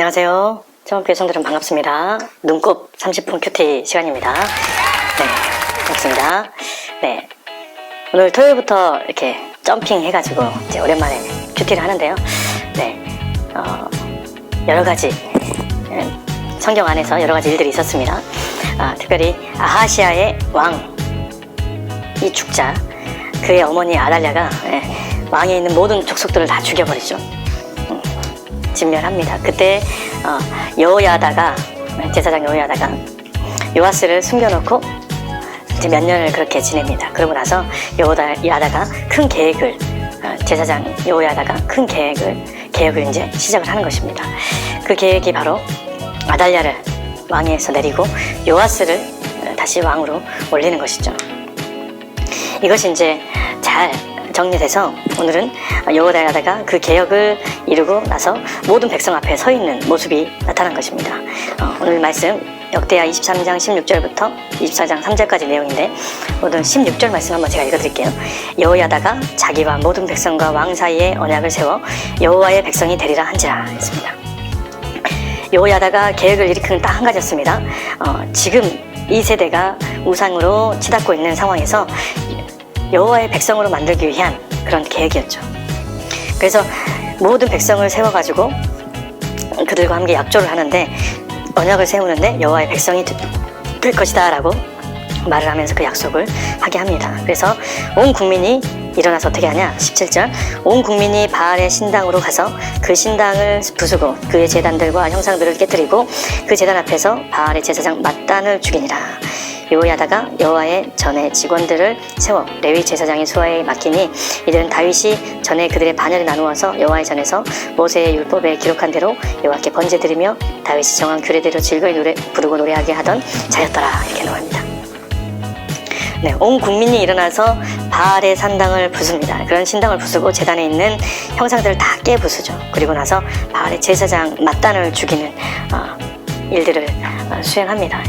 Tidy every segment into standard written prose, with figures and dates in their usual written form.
안녕하세요. 청원교회 성도들 반갑습니다. 눈곱 30분 큐티 시간입니다. 네, 반갑습니다. 네, 오늘 토요일부터 이렇게 점핑 해가지고 이제 오랜만에 큐티를 하는데요. 네, 여러 가지 성경 안에서 여러 가지 일들이 있었습니다. 특별히 아하시아의 왕, 이 죽자, 그의 어머니 아달랴가 왕에 있는 모든 족속들을 다 죽여버리죠. 진멸합니다. 그때 여호야다가, 제사장 여호야다가 요아스를 숨겨놓고 이제 몇 년을 그렇게 지냅니다. 그러고 나서 여호야다가 큰 계획을, 제사장 여호야다가 큰 계획을 이제 시작을 하는 것입니다. 그 계획이 바로 아달랴를 왕위에서 내리고 요아스를 다시 왕으로 올리는 것이죠. 이것이 이제 잘 정리돼서 오늘은 여호야다가 그 개혁을 이루고 나서 모든 백성 앞에 서 있는 모습이 나타난 것입니다. 오늘 말씀 역대하 23장 16절부터 24장 3절까지 내용인데, 오늘 16절 말씀 한번 제가 읽어드릴게요. 여호야다가 자기와 모든 백성과 왕 사이에 언약을 세워 여호와의 백성이 되리라 한지라 했습니다. 여호야다가 계획을 일으키는 딱 한 가지였습니다. 지금 이 세대가 우상으로 치닫고 있는 상황에서 여호와의 백성으로 만들기 위한 그런 계획이었죠. 그래서 모든 백성을 세워가지고 그들과 함께 약조를 하는데, 언약을 세우는데 여호와의 백성이 될 것이다 라고 말을 하면서 그 약속을 하게 합니다. 그래서 온 국민이 일어나서 어떻게 하냐, 17절, 온 국민이 바알의 신당으로 가서 그 신당을 부수고 그의 제단들과 형상들을 깨뜨리고 그 제단 앞에서 바알의 제사장 맏단을 죽이니라. 여호야다가 여호와의 전에 직원들을 세워 레위 제사장의 수하에 맡기니, 이들은 다윗이 전에 그들의 반열에 나누어서 여호와의 전에서 모세의 율법에 기록한 대로 여호와께 번제드리며 다윗이 정한 규례대로 즐거이 부르고 노래하게 하던 자였더라. 이렇게 나옵니다. 네, 온 국민이 일어나서 바알의 산당을 부숩니다. 그런 신당을 부수고 제단에 있는 형상들을 다 깨부수죠. 그리고 나서 바알의 제사장 맏단을 죽이는 일들을 수행합니다.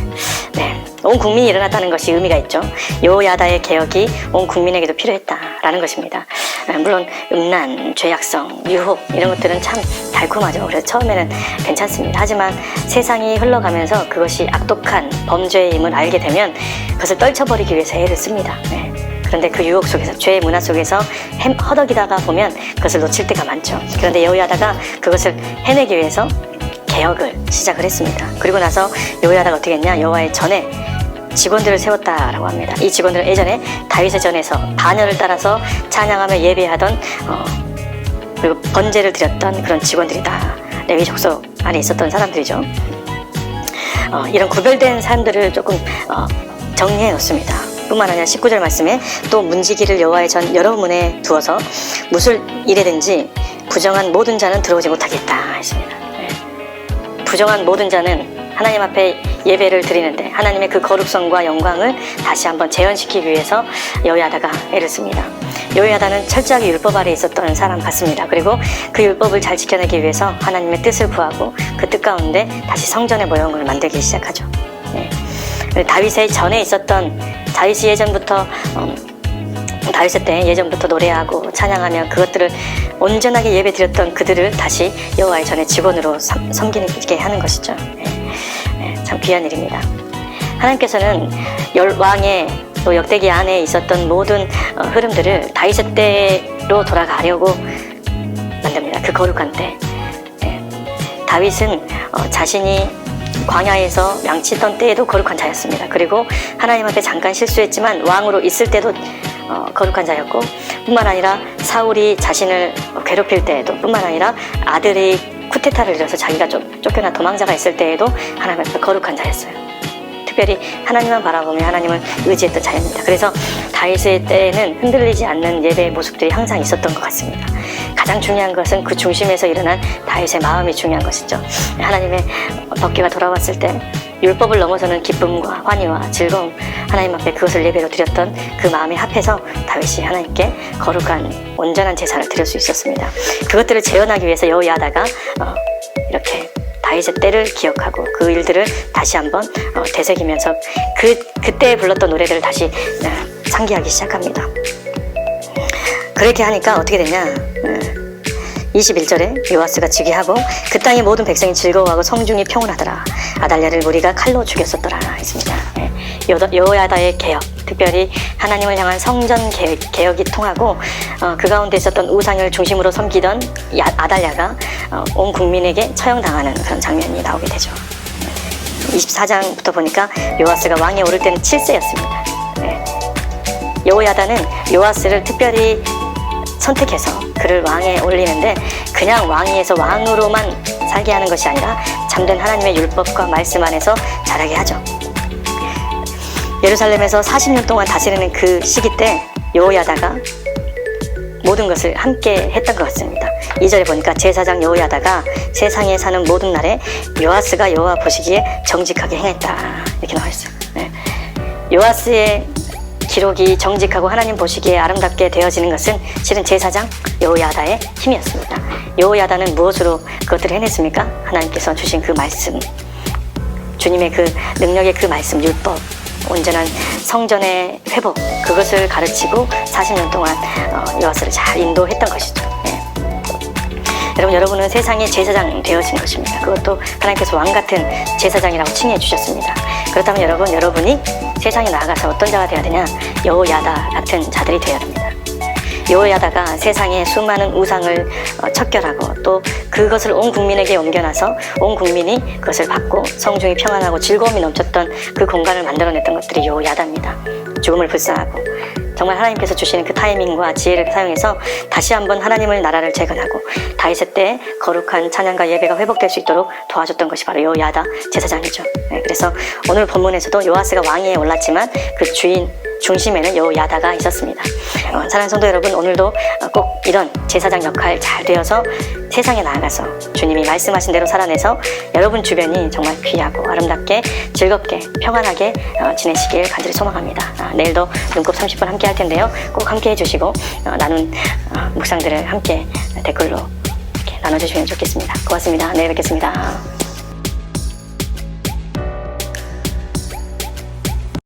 네, 온 국민이 일어났다는 것이 의미가 있죠. 여호야다의 개혁이 온 국민에게도 필요했다라는 것입니다. 물론 음란, 죄악성, 유혹 이런 것들은 참 달콤하죠. 그래서 처음에는 괜찮습니다. 하지만 세상이 흘러가면서 그것이 악독한 범죄임을 알게 되면 그것을 떨쳐버리기 위해서 애를 씁니다. 네. 그런데 그 유혹 속에서, 죄의 문화 속에서 허덕이다가 보면 그것을 놓칠 때가 많죠. 그런데 여호야다가 그것을 해내기 위해서 개혁을 시작을 했습니다. 그리고 나서 여호야다가 어떻게 했냐, 여호와의 전에 직원들을 세웠다라고 합니다. 이 직원들은 예전에 다윗의 전에서 반열을 따라서 찬양하며 예배하던 그리고 번제를 드렸던 그런 직원들이다. 레위 족속 안에 있었던 사람들이죠. 이런 구별된 사람들을 조금 정리해 놓습니다. 뿐만 아니라 19절 말씀에 또 문지기를 여호와의 전 여러 문에 두어서 무슨 일에든지 부정한 모든 자는 들어오지 못하겠다 했습니다. 부정한 모든 자는 하나님 앞에 예배를 드리는데 하나님의 그 거룩성과 영광을 다시 한번 재현시키기 위해서 여호야다가 애를 씁니다. 여호야다는 철저하게 율법 아래 있었던 사람 같습니다. 그리고 그 율법을 잘 지켜내기 위해서 하나님의 뜻을 구하고 그 뜻 가운데 다시 성전의 모형을 만들기 시작하죠. 네. 다윗의 전에 있었던, 다윗이 예전부터 다윗의 때 예전부터 노래하고 찬양하며 그것들을 온전하게 예배 드렸던 그들을 다시 여호와의 전에 직원으로 섬기게 하는 것이죠. 참 귀한 일입니다. 하나님께서는 왕의 또 역대기 안에 있었던 모든 흐름들을 다윗의 때로 돌아가려고 만듭니다. 그 거룩한 때. 다윗은 자신이 광야에서 양치던 때에도 거룩한 자였습니다. 그리고 하나님 앞에 잠깐 실수했지만 왕으로 있을 때도 거룩한 자였고, 뿐만 아니라 사울이 자신을 괴롭힐 때에도, 뿐만 아니라 아들이 쿠데타를 이뤄서 자기가 쫓겨나 도망자가 있을 때에도 하나님 앞에 거룩한 자였어요. 특별히 하나님만 바라보며 하나님을 의지했던 자입니다. 그래서 다윗의 때에는 흔들리지 않는 예배의 모습들이 항상 있었던 것 같습니다. 가장 중요한 것은 그 중심에서 일어난 다윗의 마음이 중요한 것이죠. 하나님의 법궤가 돌아왔을 때 율법을 넘어서는 기쁨과 환희와 즐거움, 하나님 앞에 그것을 예배로 드렸던 그 마음에 합해서 다윗이 하나님께 거룩한 온전한 제사를 드릴 수 있었습니다. 그것들을 재현하기 위해서 여호야다가 이렇게 다윗의 때를 기억하고 그 일들을 다시 한번 되새기면서 그때 불렀던 노래들을 다시 상기하기 시작합니다. 그렇게 하니까 어떻게 되냐, 21절에 요아스가 즉위하고 그 땅의 모든 백성이 즐거워하고 성중이 평온하더라. 아달랴를 무리가 칼로 죽였었더라 했습니다. 예. 여호야다의 개혁, 특별히 하나님을 향한 성전 개혁이 통하고 그 가운데 있었던 우상을 중심으로 섬기던 아달랴가 온 국민에게 처형당하는 그런 장면이 나오게 되죠. 24장부터 보니까 요아스가 왕에 오를 때는 7세였습니다. 네. 여호야다는 요아스를 특별히 선택해서 그를 왕에 올리는데 그냥 왕위에서 왕으로만 살게 하는 것이 아니라 참된 하나님의 율법과 말씀 안에서 자라게 하죠. 예루살렘에서 40년 동안 다스리는 그 시기 때 여호야다가 모든 것을 함께 했던 것 같습니다. 2절에 보니까 제사장 여호야다가 세상에 사는 모든 날에 요아스가 여호와 보시기에 정직하게 행했다 이렇게 나와 있어요. 네. 요아스의 기록이 정직하고 하나님 보시기에 아름답게 되어지는 것은 실은 제사장 여호야다의 힘이었습니다. 여호야다는 무엇으로 그것들을 해냈습니까? 하나님께서 주신 그 말씀, 주님의 그 능력의 그 말씀, 율법, 온전한 성전의 회복, 그것을 가르치고 40년 동안 요아스를 잘 인도했던 것이죠. 네. 여러분은 세상의 제사장 되어진 것입니다. 그것도 하나님께서 왕같은 제사장이라고 칭해 주셨습니다. 그렇다면 여러분이 세상에 나아가서 어떤 자가 되어야 되냐? 여호야다 같은 자들이 되어야 됩니다. 여호야다가 세상에 수많은 우상을 척결하고 또 그것을 온 국민에게 옮겨놔서 온 국민이 그것을 받고 성중이 평안하고 즐거움이 넘쳤던 그 공간을 만들어냈던 것들이 여호야다입니다. 죽음을 불사하고 정말 하나님께서 주시는 그 타이밍과 지혜를 사용해서 다시 한번 하나님을 나라를 재건하고 다윗의 때 거룩한 찬양과 예배가 회복될 수 있도록 도와줬던 것이 바로 여호야다 제사장이죠. 네, 그래서 오늘 본문에서도 요아스가 왕위에 올랐지만 그 주인 중심에는 여호야다가 있었습니다. 사랑하는 성도 여러분, 오늘도 꼭 이런 제사장 역할 잘 되어서 세상에 나아가서 주님이 말씀하신 대로 살아내서 여러분 주변이 정말 귀하고 아름답게 즐겁게 평안하게 지내시길 간절히 소망합니다. 내일도 눈곱 30분 함께 할 텐데요. 꼭 함께 해주시고 나눈 묵상들을 함께 댓글로 이렇게 나눠주시면 좋겠습니다. 고맙습니다. 내일 뵙겠습니다.